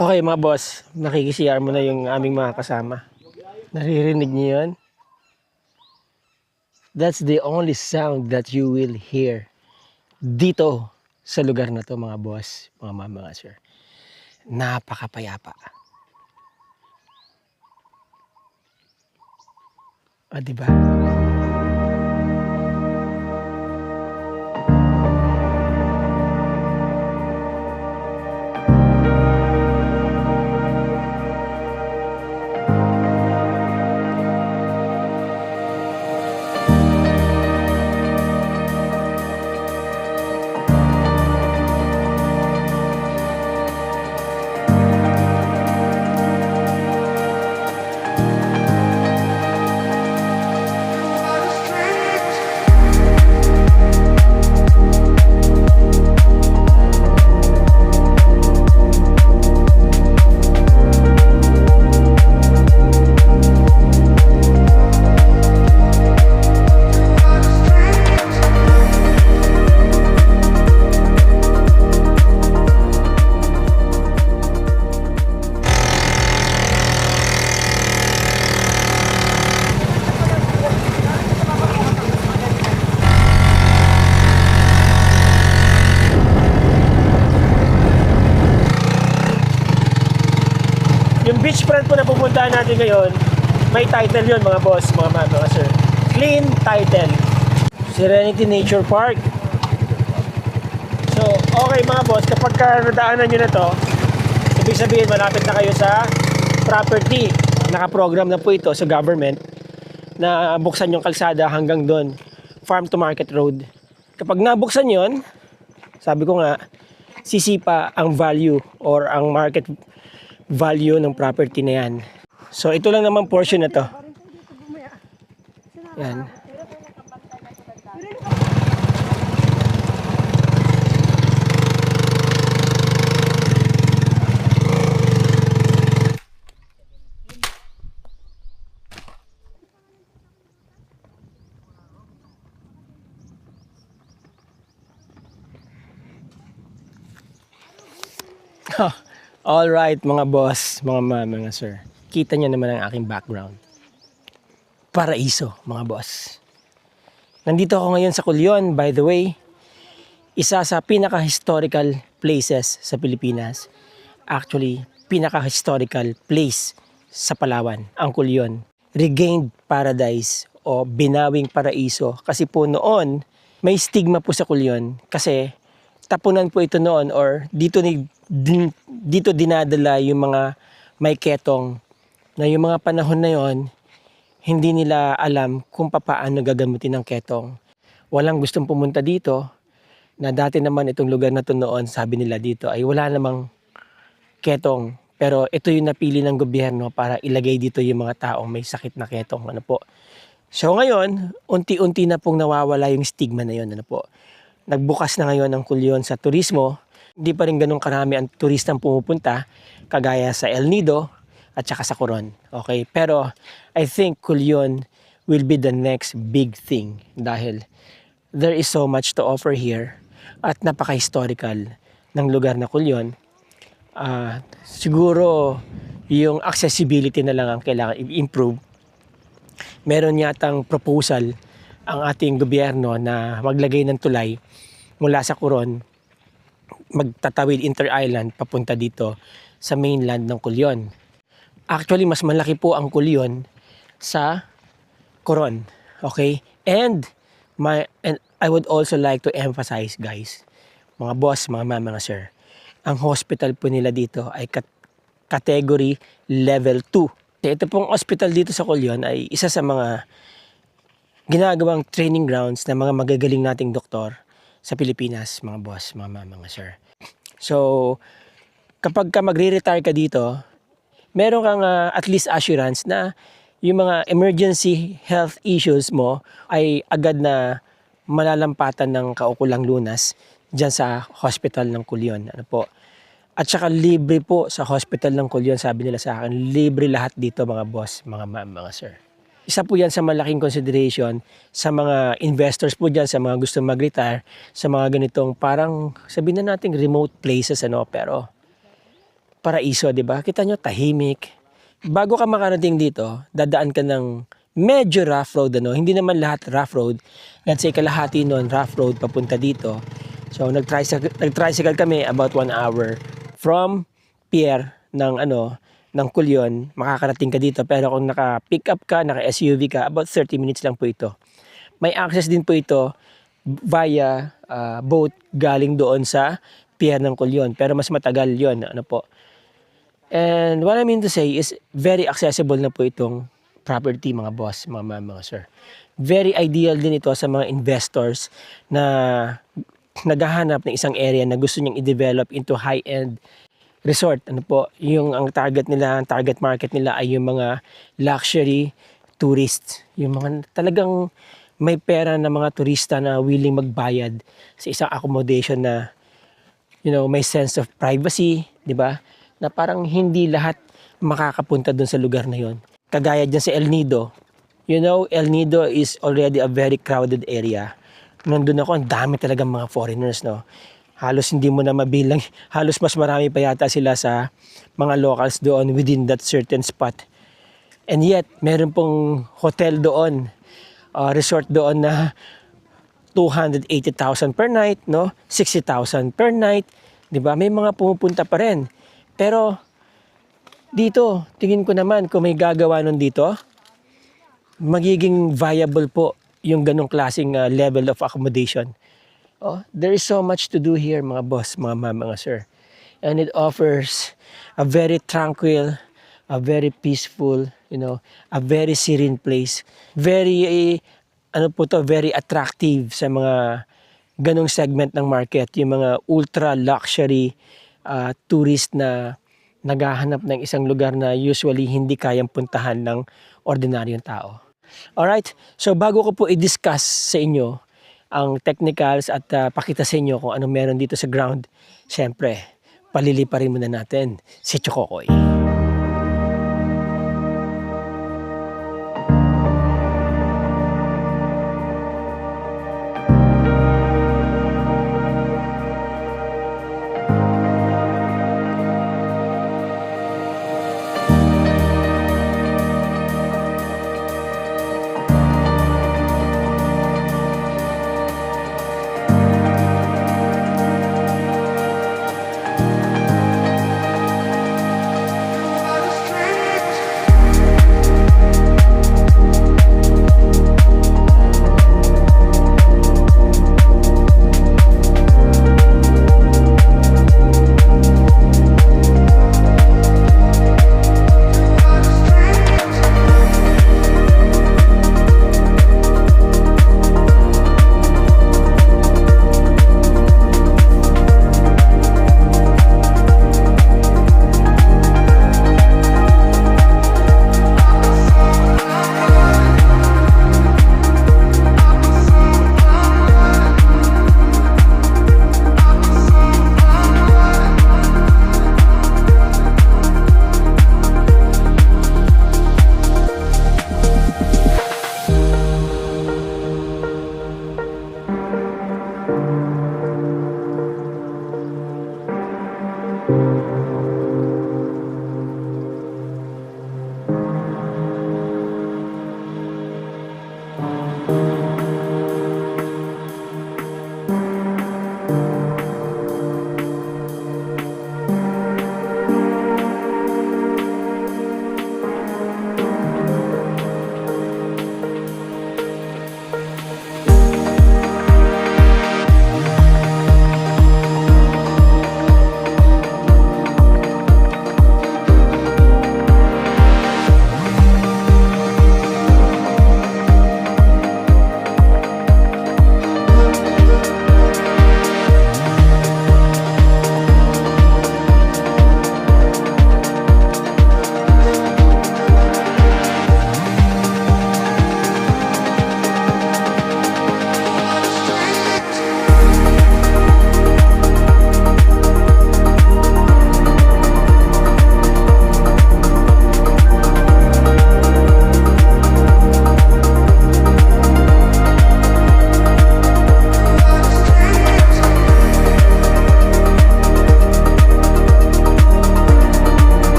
Okay mga boss, nakikisiyar mo na yung aming mga kasama. Naririnig niyo yun? That's the only sound that you will hear dito sa lugar na to mga boss, mga mama, mga sir. Napakapayapa. O diba? Yung beachfront po na pupuntahan natin ngayon, may title yun mga boss, mga sir. Clean title. Serenity Nature Park. So, okay mga boss, kapag nadaanan nyo na to, ibig sabihin malapit na kayo sa property. Nakaprogram na po ito sa government na buksan yung kalsada hanggang doon, farm to market road. Kapag nabuksan yon, sabi ko nga, sisipa ang value or ang market value ng property na yan. So ito lang naman portion na to. Yan. Alright mga boss, mga sir. Kita nyo naman ang aking background. Paraiso mga boss. Nandito ako ngayon sa Culion, by the way. Isa sa pinaka-historical places sa Pilipinas. Actually, pinaka-historical place sa Palawan, ang Culion. Regained paradise o binawing paraiso. Kasi po noon, may stigma po sa Culion. Kasi tapunan po ito noon or dito dinadala yung mga may ketong na yung mga panahon na yon hindi nila alam kung paano gagamutin ng ketong. Walang gustong pumunta dito na dati naman itong lugar na to noon, sabi nila dito ay wala namang ketong. Pero ito yung napili ng gobyerno para ilagay dito yung mga taong may sakit na ketong. Ano po? So ngayon, unti-unti na pong nawawala yung stigma na yon. Ano po? Nagbukas na ngayon ang Culion sa turismo. Hindi pa rin ganun karami ang turistang pumupunta kagaya sa El Nido at saka sa Coron. Okay? Pero I think Culion will be the next big thing dahil there is so much to offer here at napaka-historical ng lugar na Culion. Siguro yung accessibility na lang ang kailangan i-improve. Meron yatang proposal ang ating gobyerno na maglagay ng tulay mula sa Coron, magtatawid inter-island papunta dito sa mainland ng Culion. Actually, mas malaki po ang Culion sa Coron. Okay? And I would also like to emphasize, guys, mga boss, mga sir, ang hospital po nila dito ay category level 2. Ito pong hospital dito sa Culion ay isa sa mga ginagawang training grounds ng mga magagaling nating doktor sa Pilipinas, mga boss, mga sir. So, kapag ka magre-retire ka dito, meron kang at least assurance na yung mga emergency health issues mo ay agad na malalampatan ng kaukulang lunas dyan sa hospital ng Culion. Ano po? At saka libre po sa hospital ng Culion, sabi nila sa akin, libre lahat dito mga boss, mga sir. Isa po yan sa malaking consideration sa mga investors po dyan, sa mga gusto mag-retire, sa mga ganitong parang sabihin na natin remote places, ano, pero paraiso, di ba? Kita nyo, tahimik. Bago ka makarating dito, dadaan ka ng medyo rough road, ano? Hindi naman lahat rough road. Let's say kalahati nun, rough road papunta dito. So nag-tricycle kami about 1 hour from pier ng Kulyon, makakarating ka dito. Pero kung naka-pick up ka, naka-SUV ka, about 30 minutes lang po ito. May access din po ito via boat galing doon sa pier ng Kulyon. Pero mas matagal yon, ano po. And what I mean to say is very accessible na po itong property, mga boss, mga sir. Very ideal din ito sa mga investors na naghahanap ng isang area na gusto niyang i-develop into high-end resort. Ano po, yung ang target market nila ay yung mga luxury tourists. Yung mga talagang may pera na mga turista na willing magbayad sa isang accommodation na may sense of privacy, di ba? Na parang hindi lahat makakapunta dun sa lugar na yon. Kagaya dyan sa El Nido. El Nido is already a very crowded area. Nandun ako, ang dami talagang mga foreigners, no? Halos hindi mo na mabilang, halos mas marami pa yata sila sa mga locals doon within that certain spot. And yet, meron pong hotel doon, resort doon na 280,000 per night, no? 60,000 per night, 'di ba? May mga pumupunta pa rin. Pero dito, tingin ko naman kung may gagawa nun dito, magiging viable po yung ganong klaseng level of accommodation. There is so much to do here, mga boss, mga sir. And it offers a very tranquil, a very peaceful, a very serene place. Very, very attractive sa mga ganong segment ng market. Yung mga ultra luxury tourist na naghahanap ng isang lugar na usually hindi kayang puntahan ng ordinaryong tao. Alright, so bago ko po i-discuss sa inyo ang technicals at pakita sa inyo kung anong meron dito sa ground, syempre, paliliparin muna natin si Chokokoy.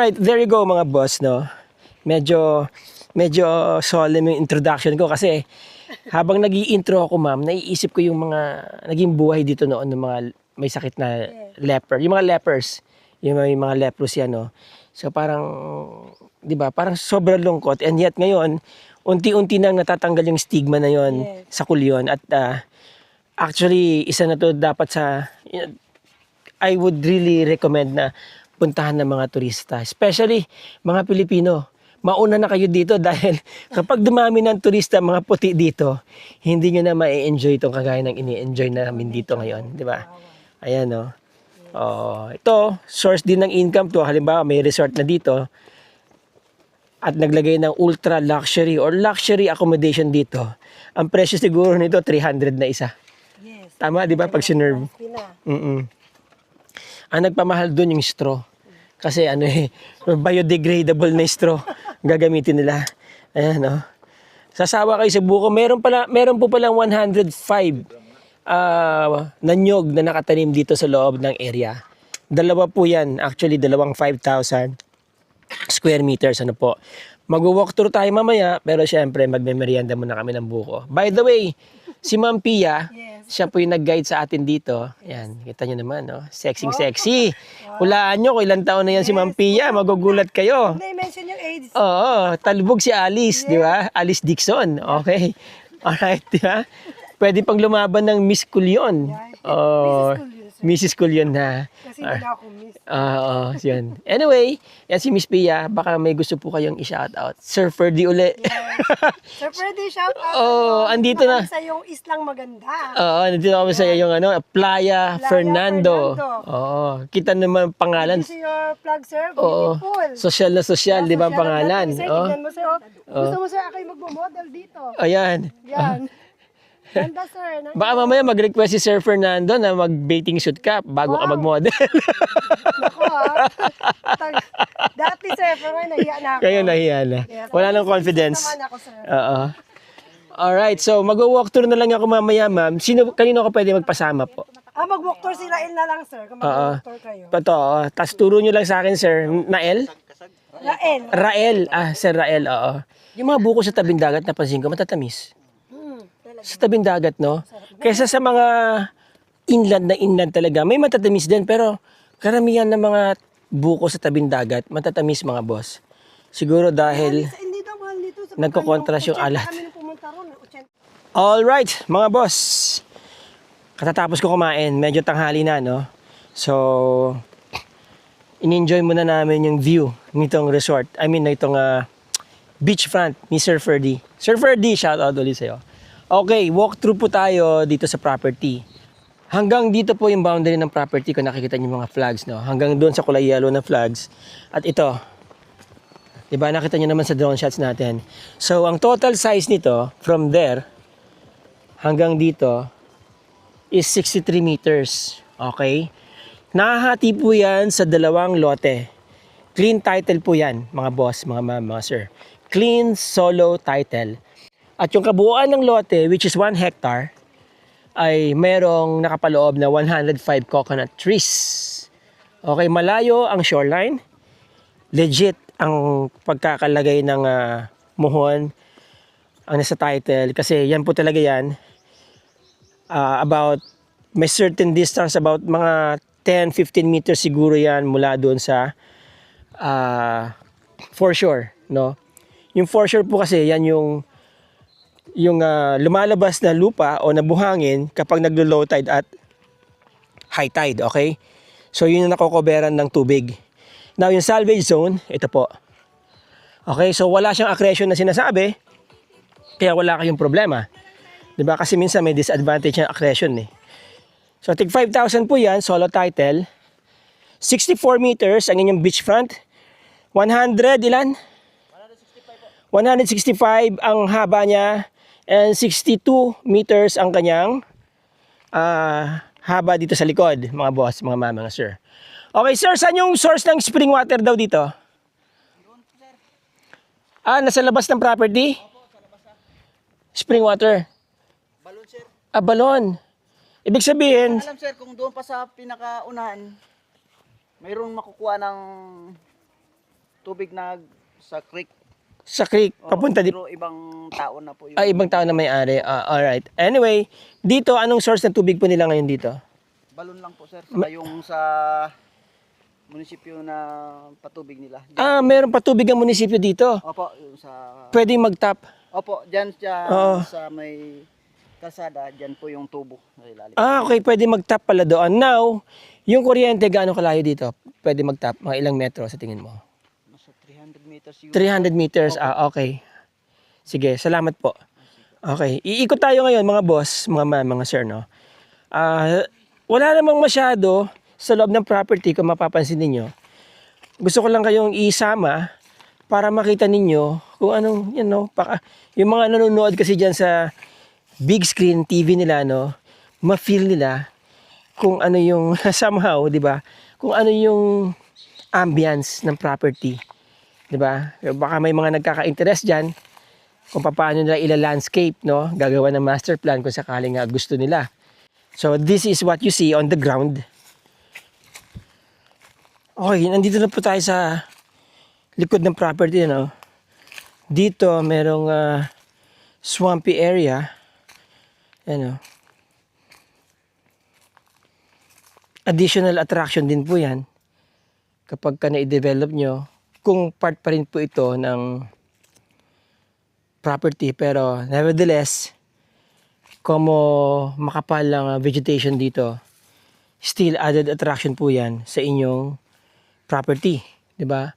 Alright, there you go mga boss, no? Medyo solemn yung introduction ko kasi habang nag-i-intro ako, ma'am, naiisip ko yung mga naging buhay dito noon ng mga may sakit na leper. Yung mga lepers, yung may mga leprosy, ano. So parang, di ba, parang sobrang lungkot. And yet ngayon, unti-unti nang natatanggal yung stigma na yon sa Kulyon. At actually, isa na to dapat sa, I would really recommend na puntahan ng mga turista. Especially mga Pilipino. Mauna na kayo dito dahil kapag dumami ng turista, mga puti dito, hindi nyo na ma-enjoy itong kagaya ng ini-enjoy namin dito ngayon. Di ba? Ayan, no? Ito, source din ng income to. Halimbawa, may resort na dito at naglagay ng ultra luxury or luxury accommodation dito. Ang presyo siguro nito, 300 na isa. Yes. Tama, di ba? Pag sinerve. Ang nagpamahal doon yung straw. Kasi biodegradable na straw gagamitin nila. Ayan, no? Sasawa kayo sa buko. Meron po palang 105 na nyog na nakatanim dito sa loob ng area. Dalawa po yan. Actually, 5,000 square meters. Ano po. Mag-walk tour tayo mamaya, pero syempre, magme-merienda muna kami ng buko. By the way, si Ma'am Pia, siya po yung nag-guide sa atin dito. Yan, kita nyo naman, no? Sexy. Hulaan nyo kung ilang taon na yan si Ma'am Pia. Magugulat kayo. Hindi, mention yung age. Oo, talbog si Alice, di ba? Alice Dixon. Okay. Alright, di ba? Pwede pang lumaban ng Miss Kulyon. Mrs. Kulyon na. Kasi hindi na ako miss. Yun. Anyway, yan si Miss Pia. Baka may gusto po kayong i-shoutout. Sir Ferdy uli. Sir Freddy, shout out. Andito na. Sa yung islang maganda. Nandito kami sa yung Playa Fernando. Kita naman pangalan. This is your plug, sir. Beautiful. Sosyal na sosyal, di ba ang pangalan? Tignan mo, sir. Gusto mo, sir, ako yung magmo-model dito. Ayan. Yan. Ganda, sir. Baka mamaya mag-request si Sir Fernando na mag-bathing suit ka bago ka mag-model. Ako, dati, sir, pero nahiya na ako. Kayo nahiya na. Yes. Wala nang confidence. Naman ako, sir. Alright, so mag-walk tour na lang ako mamaya, ma'am. Kanino ko pwede magpasama po? Mag-walk tour si Rael na lang, sir. Kung mag-walk tour kayo. Tapos turo nyo lang sa akin, sir. Nael? Rael. Sir Rael, oo. Yung mga buko sa tabing dagat, napansin ko, matatamis. Sa tabing dagat, no? Kaysa sa mga inland talaga, may matatamis din, pero karamihan ng mga buko sa tabing dagat, matatamis mga boss. Siguro dahil nagkokontras yung alat. Alright, mga boss. Katatapos ko kumain, medyo tanghali na, no? So, in-enjoy muna namin yung view nitong resort. Nitong beachfront ni Sir Ferdy. Sir Ferdy, shout out ulit sa'yo. Okay, walk through po tayo dito sa property. Hanggang dito po yung boundary ng property kung nakikita niyo mga flags, no? Hanggang doon sa kulay yellow na flags. At ito, di ba nakita niyo naman sa drone shots natin. So, ang total size nito, from there, hanggang dito, is 63 meters. Okay? Nakahati po yan sa dalawang lote. Clean title po yan, mga boss, mga ma'am, mga sir. Clean solo title. At yung kabuuan ng lote, which is 1 hectare, ay merong nakapaloob na 105 coconut trees. Okay, malayo ang shoreline. Legit ang pagkakalagay ng muhon ang nasa title. Kasi yan po talaga yan. May certain distance, about mga 10-15 meters siguro yan mula doon sa foreshore. No? Yung foreshore po kasi, yan yung lumalabas na lupa o nabuhangin kapag naglo-low tide at high tide, okay? So yun yung nakokoberan ng tubig. Now yung salvage zone, ito po. Okay, so wala siyang accretion na sinasabi, kaya wala kayong problema. Diba? Kasi minsan may disadvantage ng accretion eh. So tig 5,000 po yan, solo title. 64 meters ang inyong beachfront. 100 ilan? 165 ang haba niya. And 62 meters ang kanyang haba dito sa likod, mga boss, mga mama, mga sir. Okay, sir, saan yung source ng spring water daw dito? Nasa labas ng property? Opo, sa labas na. Spring water? Balon, sir. Balon. Ibig sabihin, Alam, sir, kung doon pa sa pinakaunahan, mayroong makukuha ng tubig na sa creek. Sa creek, Oo, papunta di... pero ibang tao na po yung... Ibang tao na may-ari. Alright. Anyway, dito, anong source ng tubig po nila ngayon dito? Balon lang po sir. Saka yung sa munisipyo na patubig nila. Meron pa tubig ang munisipyo dito. Opo, yung sa... Pwedeng mag-tap. Opo, dyan Oo. sa may kalsada, dyan po yung tubo. Sa ilalim. Okay, pwede mag-tap pala doon. Now, yung kuryente, gaano kalayo dito? Pwede mag-tap, mga ilang metro sa tingin mo? Nasa 300 meters yun. 300 meters, okay. Sige, salamat po. Okay, iikot tayo ngayon mga boss, mga sir, no? Wala namang masyado sa loob ng property kung mapapansin ninyo. Gusto ko lang kayong isama para makita ninyo kung anong, yung mga nanonood kasi dyan sa big screen TV nila, no, ma-feel nila kung ano yung somehow, 'di ba? Kung ano yung ambience ng property, 'di ba? Baka may mga nagkaka-interest diyan kung paano nila ila-landscape, no? Gagawa ng master plan kung sakaling gusto nila. So this is what you see on the ground. Okay, nandito na po tayo sa likod ng property, no? Dito merong swampy area. Ano? Additional attraction din po yan kapag ka na-develop nyo, kung part pa rin po ito ng property, pero nevertheless, como makapal lang vegetation dito, still added attraction po yan sa inyong property, di ba?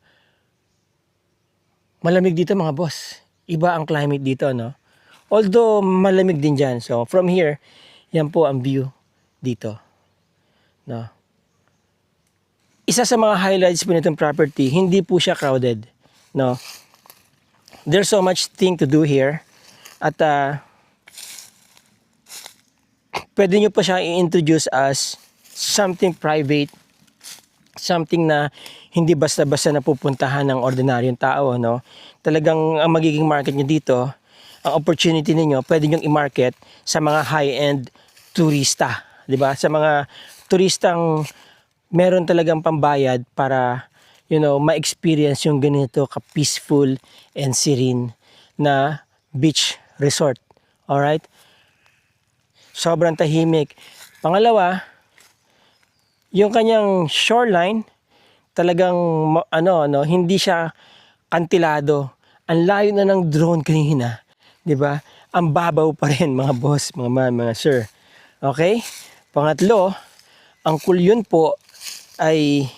Malamig dito mga boss, iba ang climate dito, no? Although malamig din dyan, so from here, yan po ang view dito, no? Isa sa mga highlights po nitong property, hindi po siya crowded, no? There's so much thing to do here, at pwede nyo pa siya i-introduce as something private, something na hindi basta-basta napupuntahan ng ordinaryong tao, no? Talagang ang magiging market nyo dito, ang opportunity ninyo, pwede nyo i-market sa mga high-end turista, di ba? Sa mga turistang meron talagang pambayad para, ma-experience yung ganito ka-peaceful and serene na beach resort. Alright? Sobrang tahimik. Pangalawa, yung kanyang shoreline, talagang, hindi siya kantilado. Ang layo na ng drone kanina. 'Di ba? Ang babaw pa rin mga boss, mga sir. Okay? Pangatlo, ang Kulyon po ay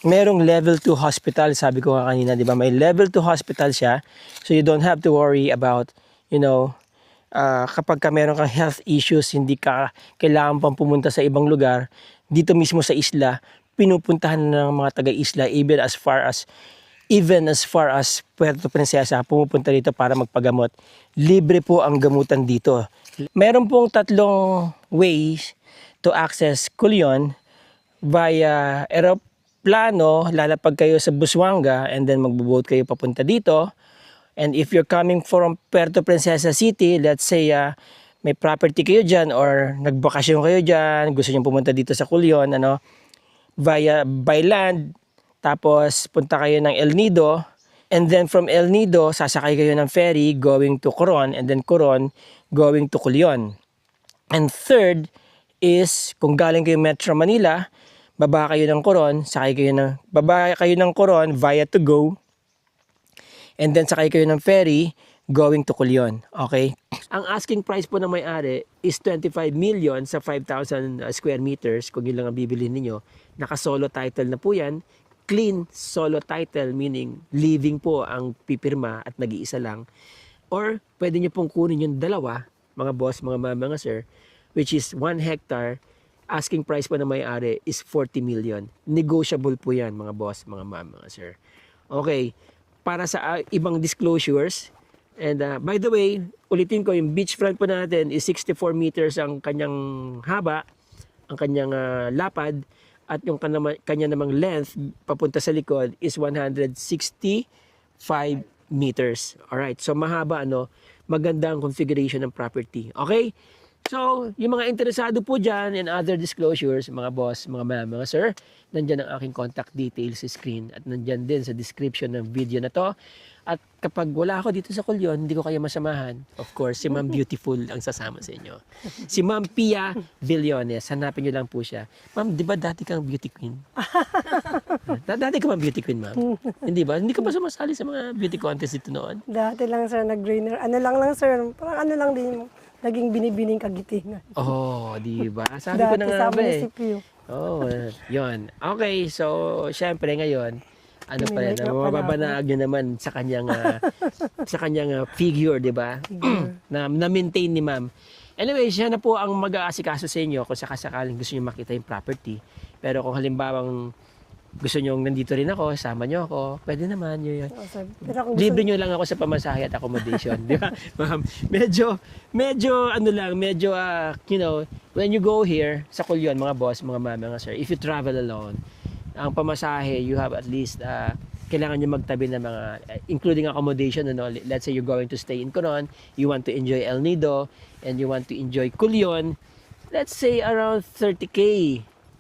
merong level 2 hospital, sabi ko nga kanina, 'di ba? May level 2 hospital siya. So you don't have to worry about, kapag ka meron kang health issues, hindi ka kailangan pang pumunta sa ibang lugar. Dito mismo sa isla, pinupuntahan ng mga taga-isla even as far as Puerto Princesa, pumupunta dito para magpagamot. Libre po ang gamutan dito. Meron pong 3 ways to access Kulyon via aeroplano. Lalapag kayo sa Busuanga and then magbo-boat kayo papunta dito. And if you're coming from Puerto Princesa City, let's say may property kayo dyan or nagbakasyon kayo dyan, gusto nyo pumunta dito sa Kulyon, by land, tapos punta kayo ng El Nido, and then from El Nido, sasakay kayo ng ferry going to Coron, and then Coron going to Kulyon. And third is, kung galing kayo Metro Manila, baba kayo ng Coron, baba kayo ng Coron via to go, and then sakay kayo ng ferry going to Kulyon. Okay? Ang asking price po ng may-ari is 25 million sa 5,000 square meters, kung yun lang ang bibili ninyo. Naka-solo title na po yan. Clean solo title, meaning living po ang pipirma at nag-iisa lang. Or pwede nyo pong kunin yung dalawa, mga boss, mga sir, which is 1 hectare. Asking price po na may-ari is 40 million. Negotiable po yan, mga boss, mga sir. Okay, para sa ibang disclosures, and by the way, ulitin ko, yung beachfront po natin is 64 meters ang kanyang haba, ang kanyang lapad, at yung kanya namang length papunta sa likod is 165 meters. Alright, so mahaba, maganda ang configuration ng property. Okay? So, yung mga interesado po dyan and other disclosures, mga boss, mga ma'am, mga sir, nandyan ang aking contact details sa screen at nandyan din sa description ng video na to. At kapag wala ako dito sa Kulyon, hindi ko kayo masamahan. Of course, si Ma'am Beautiful ang sasama sa inyo. Si Ma'am Pia Villones, hanapin nyo lang po siya. Ma'am, di ba dati kang beauty queen? Dati ka bang beauty queen, ma'am? Hindi ba? Hindi ka ba sumasali sa mga beauty contest dito noon? Dati lang sir, nag-grainer. Ano lang sir, parang ano lang din, naging binibining kagitingan. Oh, di ba? Sabi ko na Dati nga sa ba eh. munisipyo. Oh, yun. Okay, so syempre ngayon, ano pa rin, Minake up pa mababanag nyo naman sa kanyang sa kanyang figure, di ba? na maintain ni ma'am. Anyway, siya na po ang mag-aasikaso sa inyo kung sakasakaling gusto niyo makita yung property. Pero kung halimbawang gusto niyo nandito rin ako, sama niyo ako, pwede naman yun. Oh, sir. Pero kung gusto, Libre nyo lang ako sa pamasahe at accommodation, di ba? Ma'am, medyo, ano lang, medyo, you know, when you go here, sa Kulyon, mga boss, mga ma'am, mga sir, if you travel alone, ang pamasahe, you have at least, kailangan nyo magtabi ng mga, including accommodation, ano, let's say you're going to stay in Coron, you want to enjoy El Nido, and you want to enjoy Kulyon, let's say around 30K,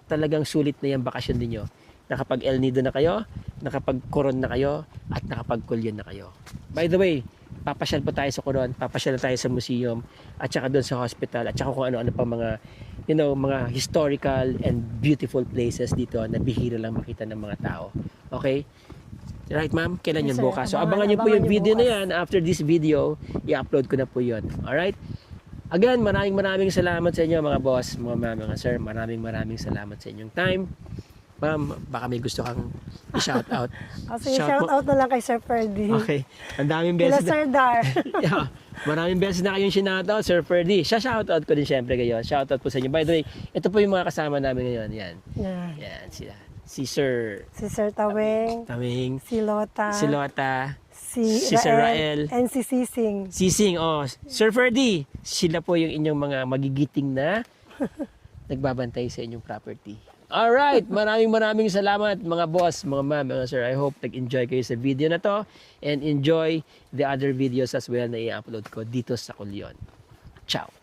talagang sulit na yung bakasyon ninyo. Nakapag El Nido na kayo, nakapag Coron na kayo, at nakapag Kulyon na kayo. By the way, papasyal po tayo sa Coron, papasyal tayo sa museum, at saka doon sa hospital, at saka kung ano-ano pa mga, you know, mga historical and beautiful places dito na bihira lang makita ng mga tao. Okay? Right, ma'am? Kailan yun? Yes, sir. Bukas. So, abangan nyo po yung Abangan nyo video na bukas. yan. After this video, i-upload ko na po yun. Alright? Again, maraming salamat sa inyo mga boss, mga ma'am, mga sir. Maraming salamat sa inyong time. Ma'am, baka may gusto kang i-shout out. sige, shout out na lang kay Sir Ferdy. Okay. Ang daming Kila beses Sir Dar. Yeah. Maraming beses na kayong shoutout, Sir Ferdy. Shoutout ko din syempre kayo. Shoutout po sa inyo. By the way, ito po yung mga kasama namin ngayon. Yan. Yan. Yan sila. Si Sir Si Sir Taweng, Taming, si Lota, si Lota, si Sir Rael, and si Sising. Sising. Oh, Sir Ferdy. Sila po yung inyong mga magigiting na nagbabantay sa inyong property. Alright, maraming salamat mga boss, mga ma'am, mga sir. I hope nag-enjoy kayo sa video na to and enjoy the other videos as well na i-upload ko dito sa Kulyon. Ciao!